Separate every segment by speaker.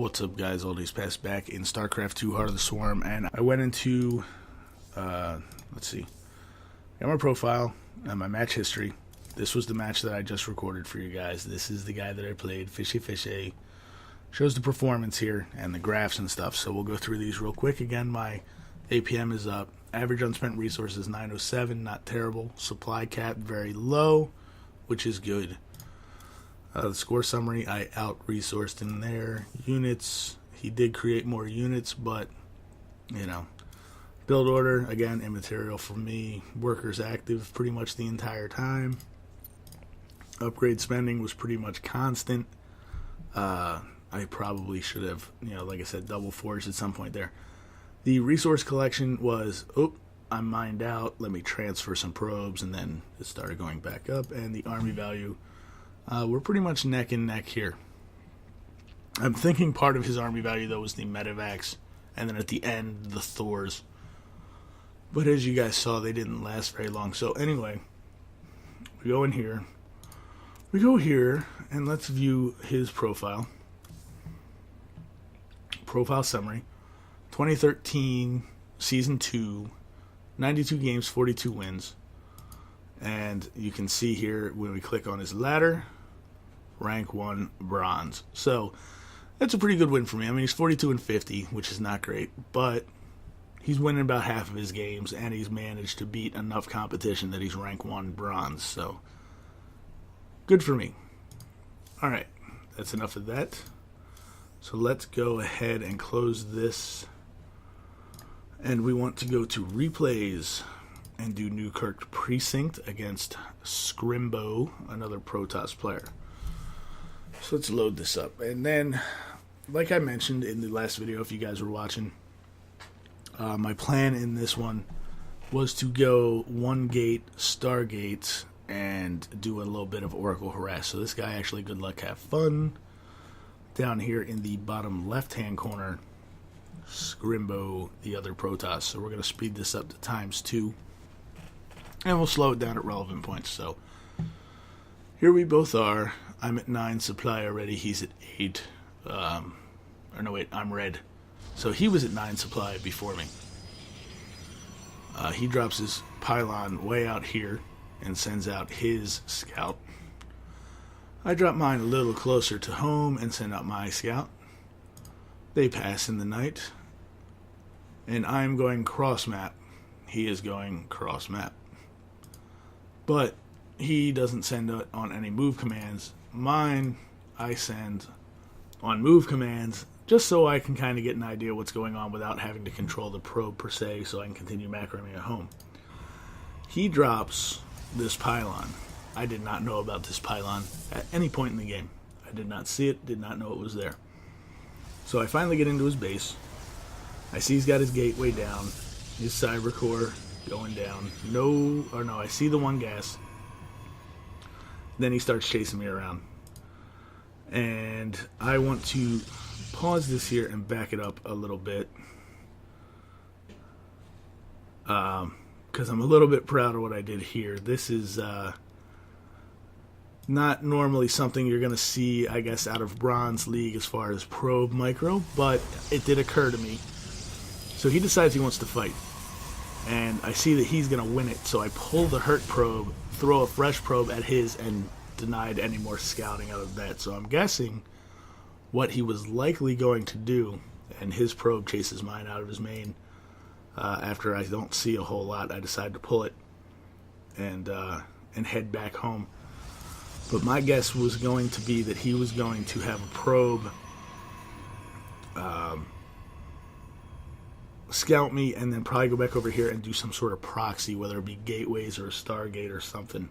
Speaker 1: What's up, guys? All days passed back in StarCraft 2 Heart of the Swarm, and I went into, let's see, got my profile and my match history. This was the match that I just recorded for you guys. This is the guy that I played, Fishy. Shows the performance here and the graphs and stuff, so we'll go through these real quick. Again, my APM is up. Average unspent resources 907, not terrible. Supply cap very low, which is good. The score summary, I out-resourced in there. Units, he did create more units, but, you know. Build order, again, immaterial for me. Workers active pretty much the entire time. Upgrade spending was pretty much constant. I probably should have, like I said, double forged at some point there. The resource collection was, I'm mined out, let me transfer some probes, and then it started going back up. And the army value, we're pretty much neck and neck here. I'm thinking part of his army value, though, was the medevacs, and then at the end, the Thors. But as you guys saw, they didn't last very long. So anyway, we go in here. We go here, and let's view his profile. Profile summary. 2013, Season 2, 92 games, 42 wins. And you can see here, when we click on his ladder, rank 1, bronze. So, that's a pretty good win for me. I mean, he's 42 and 50, which is not great, but he's winning about half of his games, and he's managed to beat enough competition that he's rank 1 bronze. So, good for me. Alright, that's enough of that. So let's go ahead and close this. And we want to go to replays and do Newkirk Precinct against Scrimbo, another Protoss player. So let's load this up. And then, like I mentioned in the last video, if you guys were watching, my plan in this one was to go one gate, Stargate, and do a little bit of Oracle Harass. So this guy actually, good luck, have fun. Down here in the bottom left-hand corner, Scrimbo, the other Protoss. So we're going to speed this up to ×2. And we'll slow it down at relevant points. So here we both are. I'm at 9 supply already. He's at 8. Or no, wait, I'm red. So he was at 9 supply before me. He drops his pylon way out here and sends out his scout. I drop mine a little closer to home and send out my scout. They pass in the night. And I'm going cross map. He is going cross map. But he doesn't send it on any move commands. Mine, I send on move commands, just so I can kind of get an idea what's going on without having to control the probe per se, so I can continue macroing at home. He drops this pylon. I did not know about this pylon at any point in the game. I did not see it, did not know it was there. So I finally get into his base. I see he's got his gateway down, his cyber core going down. I see the one gas. Then he starts chasing me around. And I want to pause this here and back it up a little bit. Because I'm a little bit proud of what I did here. This is not normally something you're going to see, I guess, out of Bronze League as far as probe micro, but it did occur to me. So he decides he wants to fight. And I see that he's going to win it, so I pull the hurt probe, throw a fresh probe at his, and denied any more scouting out of that. So I'm guessing what he was likely going to do, and his probe chases mine out of his main. After I don't see a whole lot, I decide to pull it and head back home. But my guess was going to be that he was going to have a probe scout me and then probably go back over here and do some sort of proxy, whether it be gateways or a Stargate or something.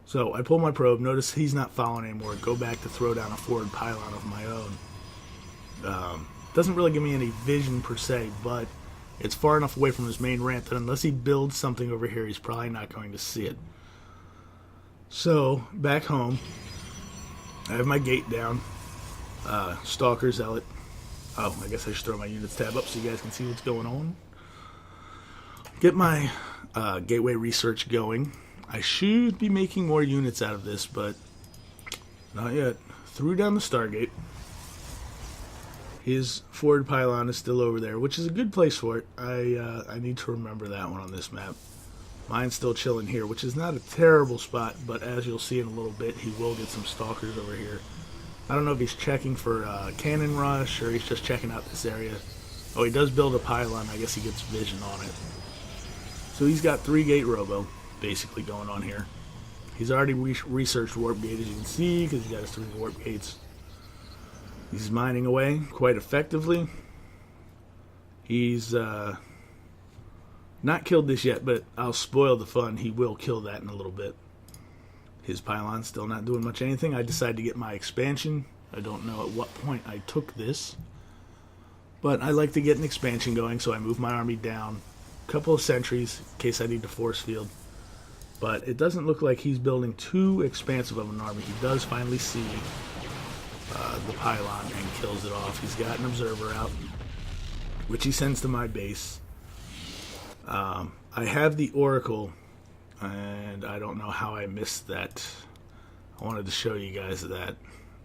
Speaker 1: So I pull my probe, notice he's not following anymore, go back to throw down a forward pylon of my own. Doesn't really give me any vision per se, but it's far enough away from his main ramp that unless he builds something over here, he's probably not going to see it. So, back home, I have my gate down, Stalker, Zealot. Oh, I guess I should throw my units tab up so you guys can see what's going on. Get my gateway research going. I should be making more units out of this, but not yet. Threw down the Stargate. His forward pylon is still over there, which is a good place for it. I need to remember that one on this map. Mine's still chilling here, which is not a terrible spot, but as you'll see in a little bit, he will get some stalkers over here. I don't know if he's checking for cannon rush or he's just checking out this area. Oh, he does build a pylon. I guess he gets vision on it. So he's got 3-gate robo basically going on here. He's already researched warp gate, as you can see, because he's got his 3 warp gates. He's mining away quite effectively. He's not killed this yet, but I'll spoil the fun. He will kill that in a little bit. His pylon's still not doing much anything. I decided to get my expansion. I don't know at what point I took this, but I like to get an expansion going, so I move my army down a couple of sentries in case I need to force field. But it doesn't look like he's building too expansive of an army. He does finally see the pylon and kills it off. He's got an observer out, which he sends to my base. I have the Oracle, and I don't know how I missed that. I wanted to show you guys that.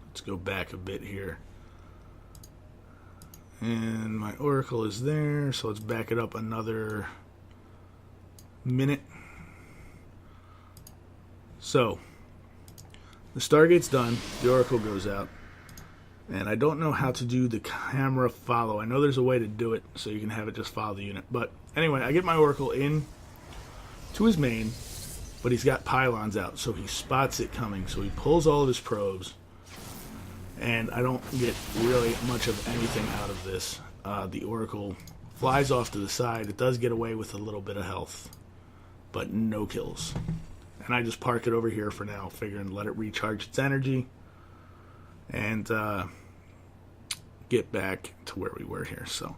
Speaker 1: Let's go back a bit here. And my Oracle is there, so let's back it up another minute. So, the Stargate's done, the Oracle goes out, and I don't know how to do the camera follow. I know there's a way to do it so you can have it just follow the unit. But anyway, I get my Oracle in to his main, but he's got pylons out, so he spots it coming. So he pulls all of his probes, and I don't get really much of anything out of this. The Oracle flies off to the side. It does get away with a little bit of health, but no kills. And I just park it over here for now, figuring to let it recharge its energy and get back to where we were here. So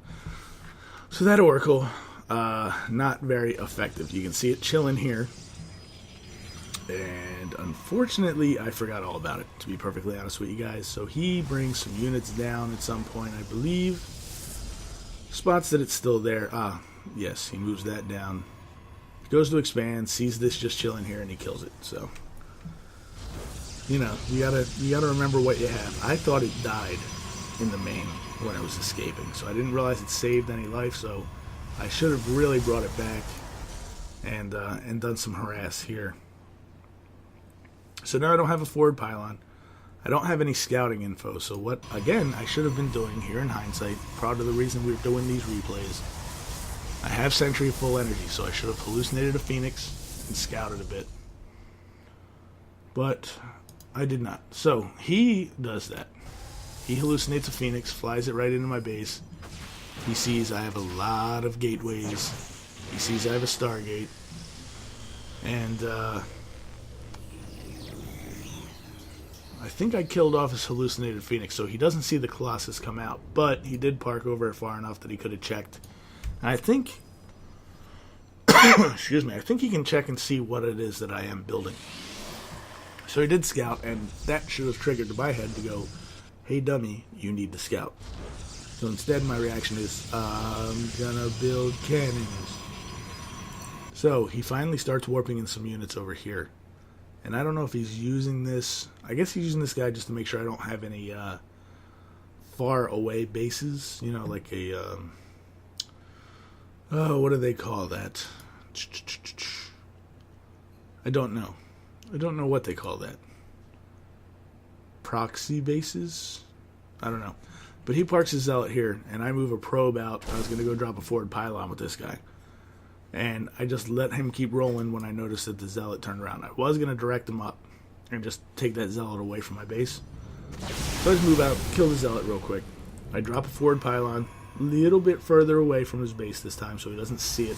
Speaker 1: that Oracle, not very effective. You can see it chilling here. And unfortunately, I forgot all about it, to be perfectly honest with you guys. So he brings some units down at some point, I believe. Spots that it's still there. Yes, he moves that down. Goes to expand, sees this just chilling here, and he kills it. So, you know, you gotta remember what you have. I thought it died in the main when I was escaping, so I didn't realize it saved any life. So I should have really brought it back and done some harass here. So now I don't have a forward pylon. I don't have any scouting info. So what, again, I should have been doing here in hindsight, proud of the reason we're doing these replays. I have Sentry full energy, so I should have hallucinated a Phoenix and scouted a bit. But I did not. So he does that. He hallucinates a Phoenix, flies it right into my base. He sees I have a lot of gateways. He sees I have a Stargate. And I think I killed off his hallucinated Phoenix, so he doesn't see the Colossus come out. But he did park over it far enough that he could have checked. I think, excuse me, I think he can check and see what it is that I am building. So he did scout, and that should have triggered my head to go, hey dummy, you need to scout. So instead my reaction is, I'm gonna build cannons. So he finally starts warping in some units over here. And I don't know if he's using this, I guess he's using this guy just to make sure I don't have any far away bases, you know, like a... oh, what do they call that? I don't know. I don't know what they call that. Proxy bases? I don't know. But he parks his Zealot here, and I move a probe out. I was going to go drop a forward pylon with this guy. And I just let him keep rolling when I noticed that the Zealot turned around. I was going to direct him up and just take that Zealot away from my base. So I just move out, kill the Zealot real quick. I drop a forward pylon. Little bit further away from his base this time so he doesn't see it.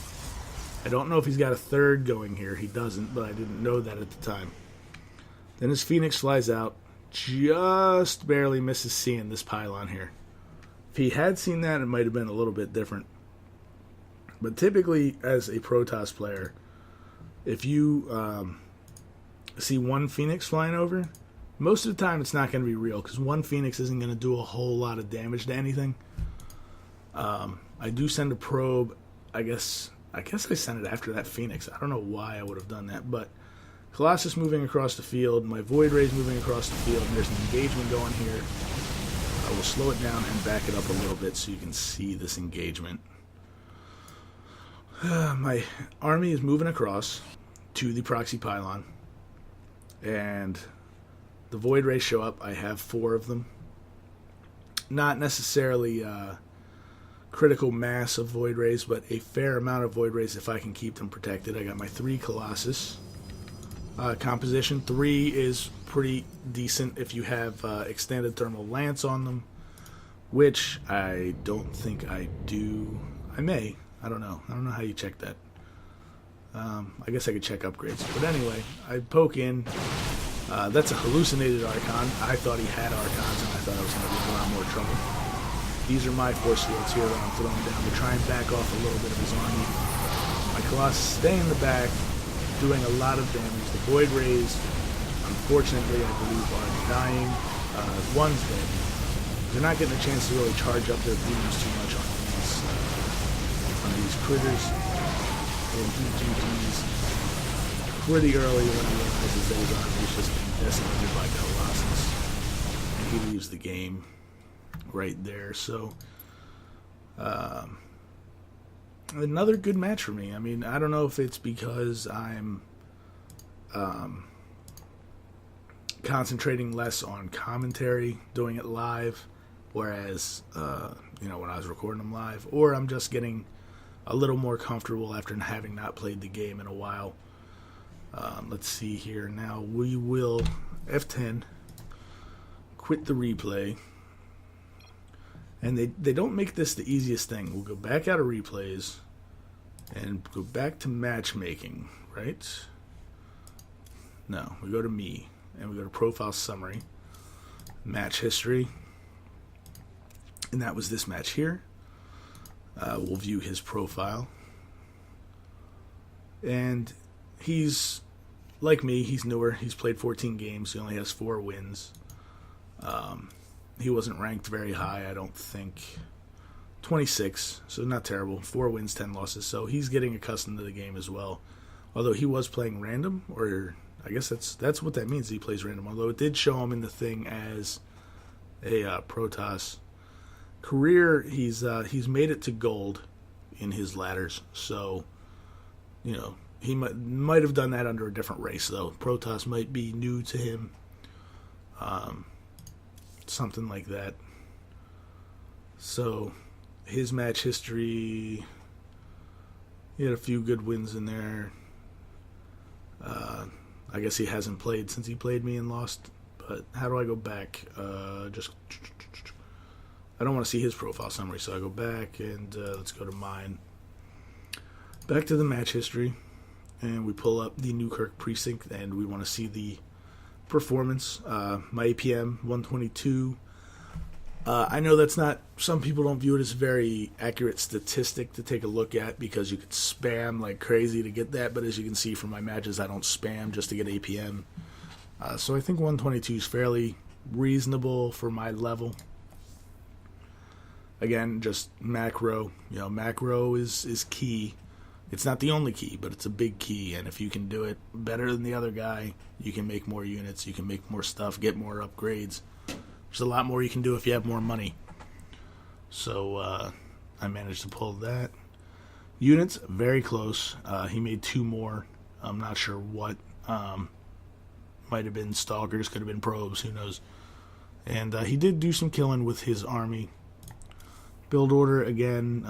Speaker 1: I don't know if he's got a third going here. He doesn't, but I didn't know that at the time. Then his Phoenix flies out, just barely misses seeing this pylon here. If he had seen that, it might have been a little bit different. But typically, as a Protoss player, if you see one Phoenix flying over, most of the time it's not going to be real, because one Phoenix isn't going to do a whole lot of damage to anything. I do send a probe. I guess I sent it after that Phoenix. I don't know why I would have done that, but Colossus moving across the field, my Void Ray's moving across the field, and there's an engagement going here we'll slow it down and back it up a little bit so you can see this engagement. My army is moving across to the proxy pylon, and the void rays show up. I have 4 of them. Not necessarily critical mass of void rays, but a fair amount of void rays if I can keep them protected. I got my 3 Colossus. Composition 3 is pretty decent if you have extended thermal lance on them, which I don't think I do. I may. I don't know how you check that. I guess I could check upgrades. But anyway, I poke in. That's a hallucinated Archon. I thought he had Archons, and I thought I was going to be in a lot more trouble. These are my force fields here that I'm throwing down to try and back off a little bit of his army. My Colossus stay in the back, doing a lot of damage. The Void Rays, unfortunately, I believe, are dying. One's dead. They're not getting a chance to really charge up their beams too much on these critters. And he GG's pretty early when he realizes that his army is just being decimated by Colossus. And he leaves the game right there. So, another good match for me. I mean, I don't know if it's because I'm concentrating less on commentary, doing it live, whereas, when I was recording them live, or I'm just getting a little more comfortable after having not played the game in a while. Let's see here. Now we will F10, quit the replay, and they don't make this the easiest thing. We'll go back out of replays and go back to matchmaking, right? No, we go to me, and we go to profile summary, match history, and that was this match here. We'll view his profile, and he's like me. He's newer. He's played 14 games. He only has 4 wins. He wasn't ranked very high, I don't think. 26, so not terrible. 4 wins, 10 losses. So he's getting accustomed to the game as well. Although he was playing random, or I guess that's what that means. He plays random. Although it did show him in the thing as a Protoss. Career, he's made it to gold in his ladders. So, he might have done that under a different race, though. Protoss might be new to him. Something like that. So, his match history, he had a few good wins in there. I guess he hasn't played since he played me and lost. But how do I go back? I don't want to see his profile summary, so I go back and let's go to mine. Back to the match history, and we pull up the Newkirk precinct, and we want to see the performance. My APM 122. I know that's not. Some people don't view it as a very accurate statistic to take a look at because you could spam like crazy to get that. But as you can see from my matches, I don't spam just to get APM. So I think 122 is fairly reasonable for my level. Again, just macro. Macro is key. It's not the only key, but it's a big key. And if you can do it better than the other guy, you can make more units, you can make more stuff, get more upgrades. There's a lot more you can do if you have more money. So I managed to pull that. Units, very close. He made 2 more. I'm not sure what. Might have been stalkers, could have been probes, who knows. And he did do some killing with his army. Build order again.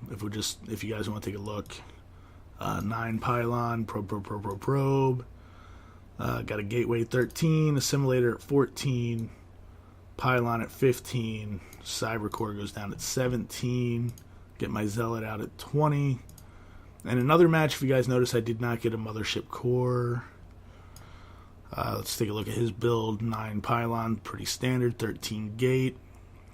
Speaker 1: If you guys want to take a look, 9 pylon, probe. Got a gateway 13, assimilator at 14, pylon at 15, cyber core goes down at 17. Get my zealot out at 20. And another match, if you guys notice, I did not get a mothership core. Let's take a look at his build. 9 pylon, pretty standard. 13 gate.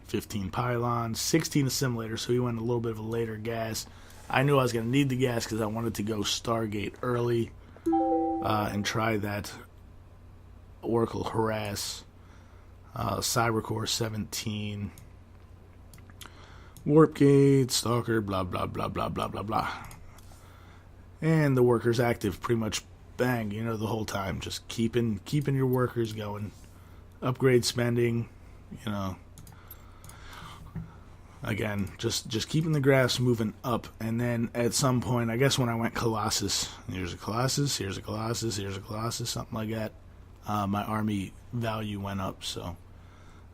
Speaker 1: 15 pylon, 16 assimilator, so he went a little bit of a later gas. I knew I was going to need the gas because I wanted to go Stargate early and try that Oracle Harass. Cybercore 17. Warp Gate, Stalker, blah, blah, blah, blah, blah, blah, blah. And the workers active, pretty much bang, the whole time. Just keeping your workers going. Upgrade spending, Again, just keeping the graphs moving up, and then at some point, I guess when I went Colossus, here's a Colossus, here's a Colossus, here's a Colossus, something like that, my army value went up. So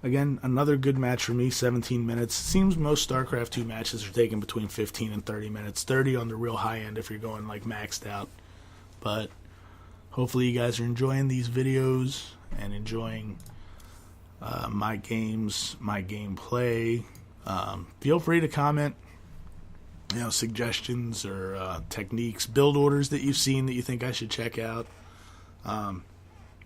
Speaker 1: again, another good match for me, 17 minutes. Seems most StarCraft 2 matches are taking between 15 and 30 minutes, 30 on the real high end if you're going like maxed out. But hopefully you guys are enjoying these videos and enjoying my games, my gameplay. Feel free to comment, suggestions or techniques, build orders that you've seen that you think I should check out.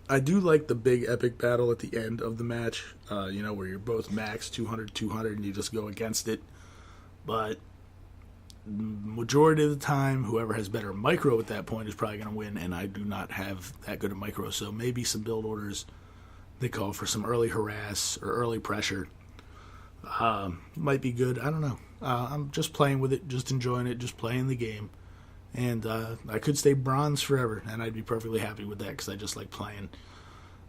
Speaker 1: I do like the big epic battle at the end of the match, where you're both max 200 and you just go against it. But majority of the time, whoever has better micro at that point is probably going to win, and I do not have that good a micro. So maybe some build orders that call for some early harass or early pressure might be good. I don't know. I'm just playing with it, just enjoying it, just playing the game. And I could stay bronze forever, and I'd be perfectly happy with that because I just like playing.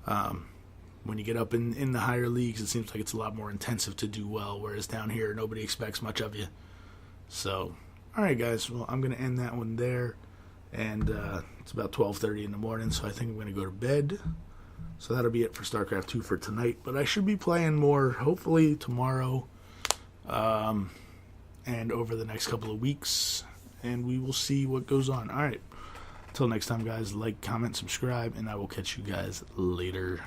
Speaker 1: When you get up in the higher leagues, it seems like it's a lot more intensive to do well, whereas down here, nobody expects much of you. So, all right, guys. Well, I'm going to end that one there. And it's about 12:30 in the morning, so I think I'm going to go to bed. So that'll be it for StarCraft 2 for tonight. But I should be playing more, hopefully, tomorrow and over the next couple of weeks. And we will see what goes on. All right. Until next time, guys, like, comment, subscribe, and I will catch you guys later.